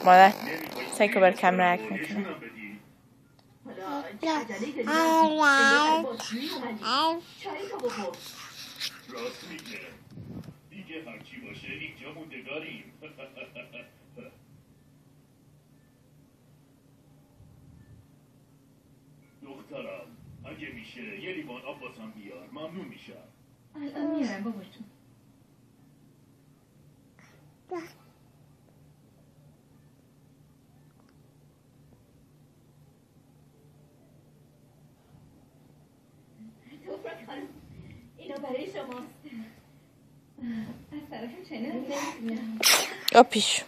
مادر سعی که بر کمره اک میکنه. راست میگه. دیگه هرچی باشه اینجا موندگاریم. دخترم اگه میشه یه لیوان آب واسم بیار ممنون میشم. الان میارم بابا جون. اینا برای شماست. از طرف چنل نمیدونم. یا پیش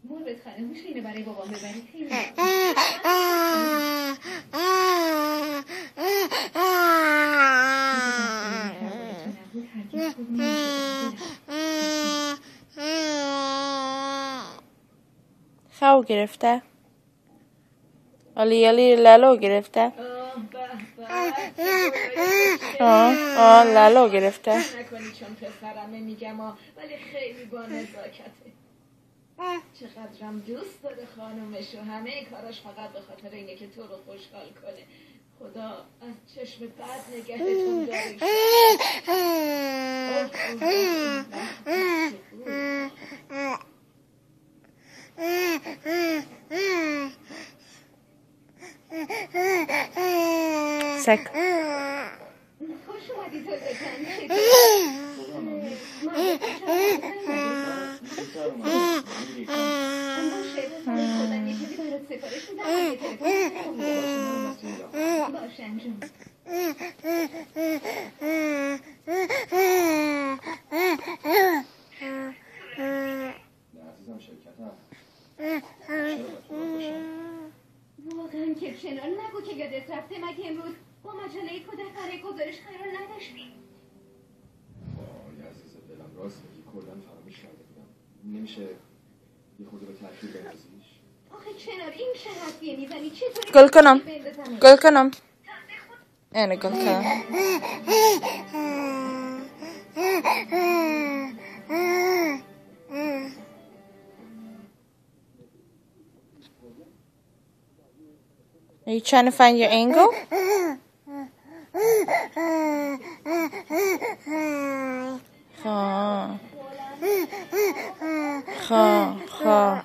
مربت خانم میشه اینو برای بابام ببرید. خیلی خو گرفته. علی لالو گرفته. لالو گرفته. نکنی چون پسرمه میگم ولی خیلی با نزاکته. چقدرم دوست داره خانومش و همه کاراش فقط به خاطر اینه که تو رو خوشحال کنه. خدا از چشم بد نگهتون داره. سک خوش اومدی تو بکن. واقعا که چنان نگو که یادت رفته مگه امروز با مجله کودک برای گزارش قرار نداشتیم. وای عزیز دلم راست میگی کلا فراموش کرده بودم. نمیشه یه خورده به تأخیر بندازیش؟ آخه چنار این چه حرفیه میزنی؟ چطوری گل کنم اینه گل کنم. Are you trying to find your angle? خا